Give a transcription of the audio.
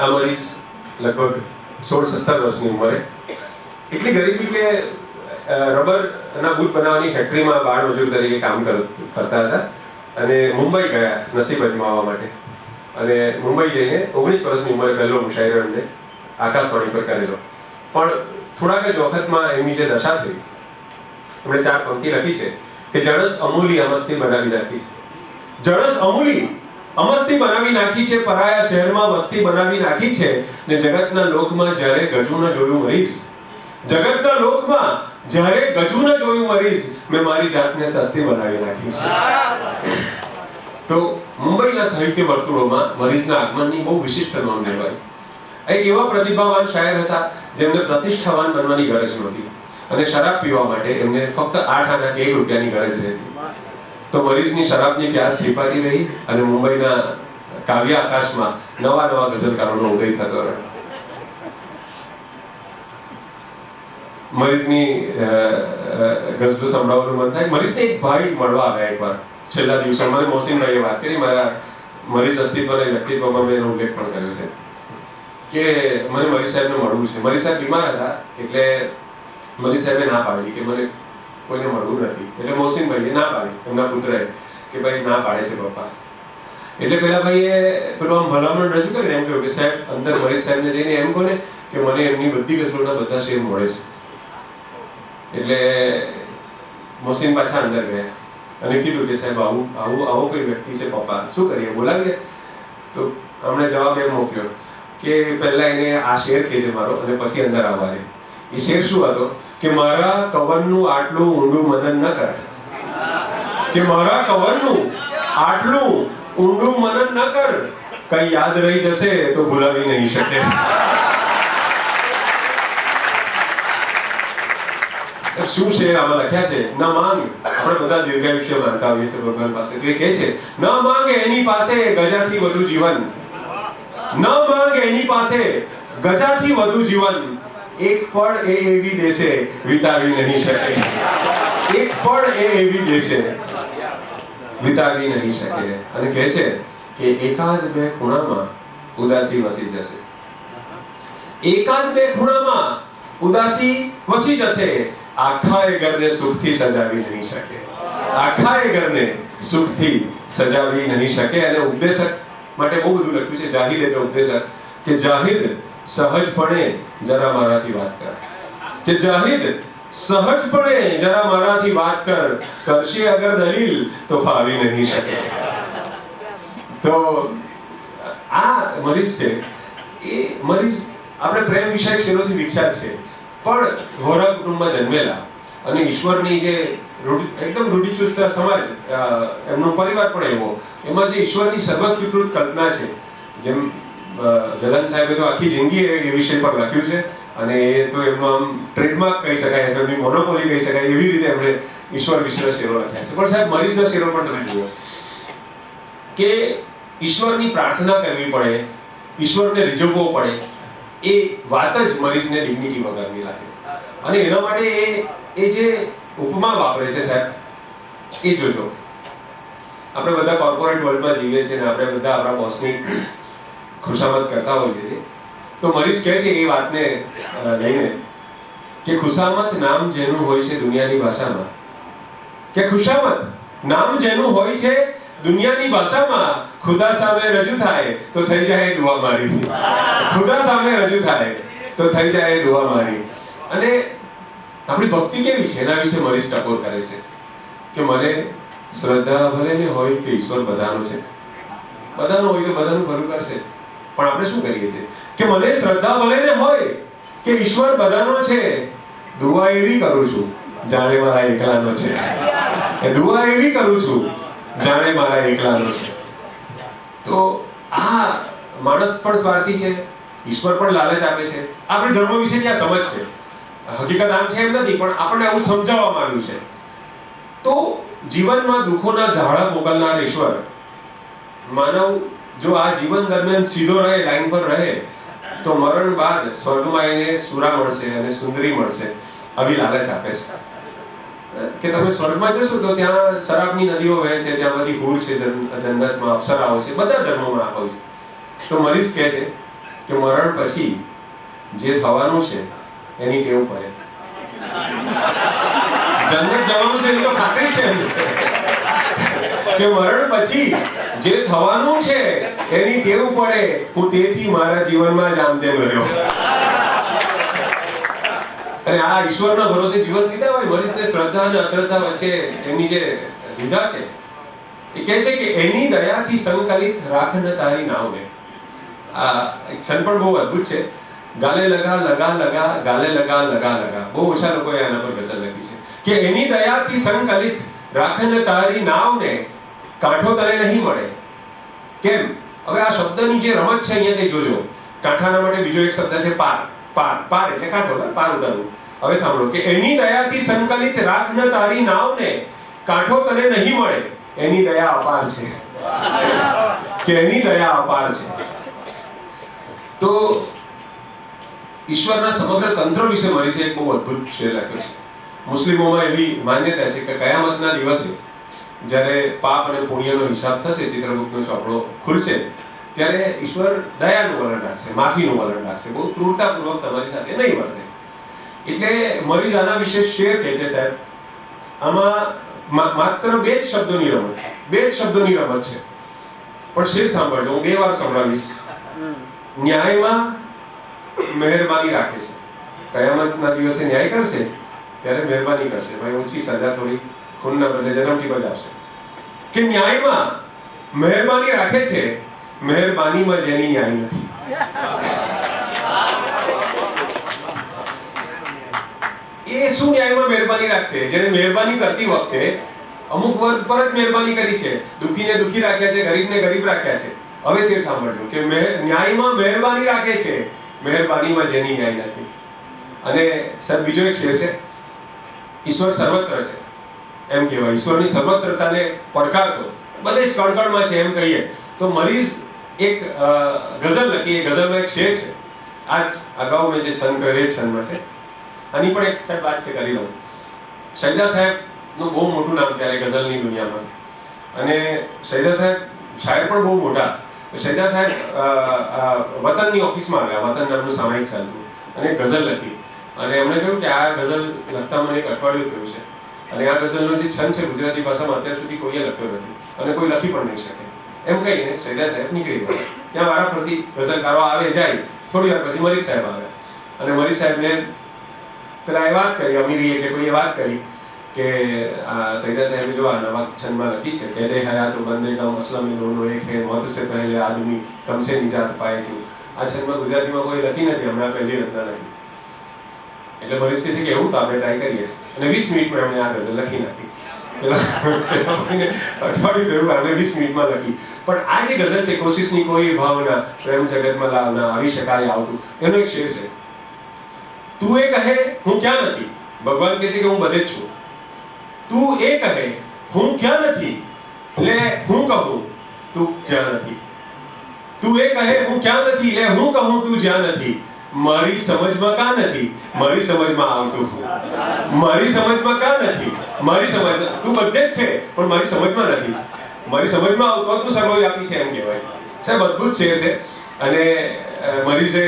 આ મરીઝ લગભગ 16-17 વર્ષની ઉંમરે એટલી ગરીબી કે રબરના બૂટ બનાવવાની ફેક્ટરીમાં બાળ મજૂર તરીકે કામ કરતા હતા અને મુંબઈ ગયા નસીબ અજમાવવા માટે. અને મુંબઈ જઈને 19 વર્ષની ઉંમરે પહેલો મુશાયરો એમને આકાશવાણી પર કરેલો. પણ થોડાક જ વખતમાં એમની જે દશા થઈ, એમણે 4 પંક્તિ લખી છે કે જણસ અમૂલી અમસ્તી બનાવી નાખી છે. જણસ અમૂલી અમસ્તી બનાવી નાખી છે, પરાયા શહેરમાં વસ્તી બનાવી નાખી છે, ને જગતના લોકમાં જ્યારે ગજુ ન જોયું મરીશ, જગતના લોકમાં જ્યારે ગજુ ન જોયું મરીશ, મેં મારી જાતને સસ્તી બનાવી નાખી છે. તો મુંબઈના સાહિત્ય વર્તુળોમાં મરીઝના આગમનની બહુ વિશિષ્ટ નોંધ લેવાય. એક એવા પ્રતિભાવાન શાયર હતા જેમને પ્રતિષ્ઠાવાન બનવાની ગરજ નહોતી અને શરાબ પીવા માટે એમને ફક્ત 8 આના કે 1 રૂપિયાની ગરજ રહેતી. તો મરીઝની શરાબની પ્યાસ છીપાતી રહી અને મુંબઈના કાવ્ય આકાશમાં નવા ગઝલકારોનો ઉદય થતો રહ્યો. મરીઝની ગઝલો સંભળાવવાનું મન થાય. મરીઝને એક ભાઈ મળવા આવ્યા એકવાર છેલ્લા દિવસોમાં. મને મોહસિનભાઈએ વાત કરી, મારા મરીઝ અસ્તિત્વના વ્યક્તિત્વમાં મેં એનો ઉલ્લેખ પણ કર્યો છે કે મને મરીઝ સાહેબને મળવું છે. મરીઝ સાહેબ બીમાર હતા એટલે મરીઝ સાહેબે ના પાડી કે મને કોઈને મળવું નથી. એટલે મોહસિનભાઈએ ના પાડી, એમના પુત્રએ, કે ભાઈ ના પાડે છે પપ્પા. એટલે પેલા ભાઈએ પેલું આમ ભલામણ રજૂ કરીને એમ કહ્યું કે સાહેબ અંદર મરીઝ સાહેબને જઈને એમ કહો ને કે મને એમની બધી ગઝલોના બધા શેર મળે છે. એટલે મોહસિન પાછા અંદર ગયા અને કીધું કે સાહેબ આવો કોઈ વ્યક્તિ છે પપ્પા, શું કરીએ, બોલાવીએ? તો અમને જવાબ એમ મોકલ્યો કે પહેલા એને આ શેર કહેજે મારો અને પછી અંદર આવવા દે. એ શેર શું હતો કે મારા કવનનું આટલું ઊંડું મનન ન કર, કે મારા કવનનું આટલું ઊંડું મનન ન કર, કઈ યાદ રહી જશે તો ભૂલાવી નહીં શકે. શું શેર આમાં લખ્યા છે? ન માંગ, આપણે બધા દીર્ઘાયુષ્ય માંગતા હોઈએ છીએ ભગવાન પાસે. તો એ કહે છે ન માંગ એની પાસે ગજાથી વધુ જીવન, ન માંગ એની પાસે ગજાથી વધુ જીવન, એક પળ એ એવી દેશે વિતાવી નહીં શકે, એક પળ એ એવી દેશે વિતાવી નહીં શકે. અને કહે છે કે એકાદ બે ખૂણામાં ઉદાસી વસી જશે, એકાદ બે ખૂણામાં ઉદાસી વસી જશે, આખા એ ઘરને સુખથી સજાવી નહીં શકે, આખા એ ઘરને સુખથી સજાવી નહીં શકે. અને ઉપદેશક માટે બહુ બધું લખ્યું છે. જાહિદ એટલે ઉપદેશક, કે જાહિદ સહજપણે જરા મારાથી વાત કર, કે જાહિદ સહજપણે જરા મારાથી વાત કર, કરશે અગર દલીલ તો ફાવી નહીં શકે. તો આ મરીઝ છે. એ મરીઝ આપણે પ્રેમ વિષયક શેરોથી વિખ્યાત છે, પણ હોરા કુટુંબમાં જન્મેલા અને ઈશ્વરની જે એકદમ રૂઢિચુસ્ત સમાજ, એમનો પરિવાર પણ એવો, એમાં જે ઈશ્વરની સર્વસ્વીકૃત કલ્પના છે, જેમ જલાન સાહેબે તો આખી જિંદગી એ વિષય પર લખ્યું છે અને એ તો એમનો આમ ટ્રેડમાર્ક કહી શકાય, એમની મોનોપોલી કહી શકાય, એવી રીતે એમણે ઈશ્વર વિશેના શેરો લખ્યા છે. પણ સાહેબ મરીઝના શેરો પણ તમે જુઓ કે ઈશ્વરની પ્રાર્થના કરવી પડે, ઈશ્વરને રીઝવવો પડે, એ વાત જ મરીઝને ડિગ્નિટી વગરની લાગે. અને એના માટે એ જે ઉપમા વાપરે છે સાહેબ, એ જોજો. આપણે બધા કોર્પોરેટ વર્લ્ડમાં જીવીએ છીએ ને આપણે બધા આપણા બોસની ખુશામત કરતા હોઈએ છીએ. તો મરીઝ કહે છે એ વાતને લઈને કે ખુશામત નામ જેનું હોય છે દુનિયાની ભાષામાં, કે ખુશામત નામ જેનું હોય છે દુનિયાની ભાષામાં, ખુદા સામે રજૂ થાય તો થઈ જાય દુઆ મારી, ખુદા સામે રજૂ થાય તો થઈ જાય દુઆ મારી. અને આપણી ભક્તિ કેવી છે એના વિશે મરીઝ ટકોર કરે છે કે મને શ્રદ્ધા ભલે ને હોય કે ઈશ્વર બધાનો છે, બધાનો હોય તો બધાનું ખરું કરશે, પણ આપણે શું કરીએ છીએ કે મને શ્રદ્ધા ભલે ને હોય કે ઈશ્વર બધાનો છે, દુઆ એવી કરું છું જાણે મારા એકલાનો છે, એ દુઆ એવી કરું છું જાણે મારા એકલાનો છે. તો આ માણસ પણ સ્વાર્થી છે, ઈશ્વર પણ લાલચ આપે છે. આપણી ધર્મ વિશે ક્યાં સમજ છે? હકીકત આમ છે એમ નથી, પણ આપણને આવું સમજાવવામાં આવ્યું છે. તો જીવનમાં દુઃખોના ધાડા મોકલનાર ઈશ્વર, માનવ જો આ જીવન દરમિયાન સીધો રહે, લાઈન પર રહે, તો મરણ બાદ સ્વર્ગમાં એને સુરા મળશે અને સુંદરી મળશે, આવી લાલચ આપે છે. કે તમે સ્વર્ગમાં જશો તો ત્યાં શરાબની નદીઓ વહે છે, ત્યાં બધી હૂર છે, જન્નતમાં અપ્સરાઓ છે, બધા ધર્મોમાં આ હોય છે. તો મરીઝ કહે છે કે મરણ પછી જે થવાનું છે એની ટેવ પડે. જન્નત જવાનું છે એની તો ખાતરી છે કે મરણ પછી જે થવાનું છે એની ટેવ પડે. હું તેથી મારા જીવનમાં જ આમ તેમ રહ્યો. અને આ ઈશ્વરના ભરોસે જીવન જીવતા હોય, મરીશને શ્રદ્ધા અને અશ્રદ્ધા વચ્ચે એમની જે વિધા છે એ કહે છે કે એની દયાથી સંકલિત રાખ ન તારી નાવને. આ એક છંદ પણ બહુ અદ્ભુત છે. ગાલે લગા લગા લગા ગાલે લગા લગા લગા. બહુ ઓછા લોકોએ આના પર ગઝલ લખી છે કે એની દયાથી સંકલિત રાખ ન તારી નાવને કાંઠો તને નહીં મળે. કેમ? હવે આ શબ્દની જે રમત છે અહીંયા તે જોજો. કાંઠાના માટે બીજો એક શબ્દ છે પાર. પાર પાર એટલે કાંઠો, પાર ઉતારવું. હવે સાંભળો કે એની દયાથી સંકલિત રાખ ન તારી નાવને કાંઠો તને નહીં મળે. એની દયા અપાર છે કે એની દયા અપાર છે. તો ઈશ્વરના સમગ્ર તંત્ર વિશે મારી છે એક બહુ અદ્ભુત શેર લખ્યો છે. મુસ્લિમોમાં એવી માન્યતા છે કે કયામતના દિવસે જ્યારે પાપ અને પુણ્યનો હિસાબ થશે, ચિત્રગુપ્તનો ચોપડો ખુલશે, ત્યારે ઈશ્વર દયાનું વલણ રાખશે, માફીનું વલણ રાખશે. બહુ ક્રૂરતાપૂર્વક તમારી સાથે નહીં વર્તે. એટલે મરીઝ આના વિશે શેર કહે છે સાહેબ, આમાં માત્ર બે જ શબ્દોની રમત છે. બે જ શબ્દોની રમત છે. પણ શેર સાંભળજો, હું 2 વાર સંભળાવીશ. ન્યાયમાં મહેરબાની રાખે છે. કયામતના દિવસે ન્યાય કરશે ત્યારે મહેરબાની કરશે. ભાઈ ઓછી સજા, થોડી ખૂનના બદલે જન્મથી બચાવશે. કે ન્યાયમાં મહેરબાની રાખે છે, મહેરબાનીમાં જેની ન્યાય નથી. એ શું ન્યાયમાં મહેરબાની રાખશે? જેને મહેરબાની કરતી વખતે અમુક વર્ગ પર જ મહેરબાની કરી છે. દુઃખીને દુઃખી રાખ્યા છે, ગરીબને ગરીબ રાખ્યા છે. હવે શેર સાંભળજો કે ન્યાયમાં મહેરબાની રાખે છે, મહેરબાનીમાં જેની ન્યાય નથી. અને સાહેબ બીજો એક શેર છે, ઈશ્વર સર્વત્ર છે એમ કહેવાય. ઈશ્વરની સર્વત્રતાને પડકારતો બધે જ કણકણમાં છે એમ કહીએ તો મરીઝ એક ગઝલ લખી. એ ગઝલનો એક શેર છે, આજ અગાઉ મેં જે છંદ કર્યો એ છંદમાં છે. આની પણ એક સાહેબ વાત છે, કરી લઉં. સૈદા સાહેબનું બહુ મોટું નામ ત્યારે ગઝલની દુનિયામાં. અને સૈદા સાહેબ શાયર પણ બહુ મોટા. સૈદા સાહેબ વતનની ઓફિસમાં આવ્યા. વતન નામનું સામાયિક ચાલતું, અને ગઝલ લખી. અને એમણે કહ્યું કે આ ગઝલ લખતા મને એક અઠવાડિયું થયું છે, અને આ ગઝલનો જે છંદ છે ગુજરાતી ભાષામાં અત્યાર સુધી કોઈએ લખ્યો નથી, અને કોઈ લખી પણ નહીં શકે. એમ કહીને સૈદા સાહેબ નીકળી ગયા. ત્યાં વારાફરતી ગઝલકારો આવે જાય. થોડી વાર પછી મરીઝ સાહેબ આવ્યા. અને મરીઝ સાહેબને પેલા એ વાત કરી, અમીરીએ કે કોઈએ વાત કરી કે સૈદા સાહેબે જો આ નવા છંદમાં લખી છે, કહેદે હયાત બંદે કા મસલા મેં દોનો એક હે, મौत से पहले आदमी कम से निजात पाए क्यों. આ છંદમાં ગુજરાતીમાં કોઈ લખી નથી, હમણાં પહેલી રચના લખી. એટલે પરિસ્થિતિ કે એવું તો આપણે ટ્રાય કરીએ. અને 20 મિનિટમાં એમણે આ ગઝલ લખી નાખી. અઠવાડિયું થયું, આપણે 20 મિનિટમાં લખી. પણ આ જે ગઝલ છે, કોશિશની કોઈ ભાવના, પ્રેમ જગતમાં લાવના, આવી શકાય આવતું, એનો એક શેર છે. તું એ કહે હું ક્યાં નથી. ભગવાન કહે છે કે હું બધે જ છું. તું એ કહે હું ક્યાં નથી, લે હું કહું તું જ્યાં નથી. તું એ કહે હું ક્યાં નથી, લે હું કહું તું જ્યાં નથી. મારી સમજમાં કાં નથી, મારી સમજમાં આવતું હું. મારી સમજમાં કાં નથી, મારી સમજ તું બધે જ છે પણ મારી સમજમાં નથી. મારી સમજમાં આવતો તું સર્વવ્યાપી છે એમ કહેવાય. સાહેબ અદ્ભુત શેર છે. અને મરીઝે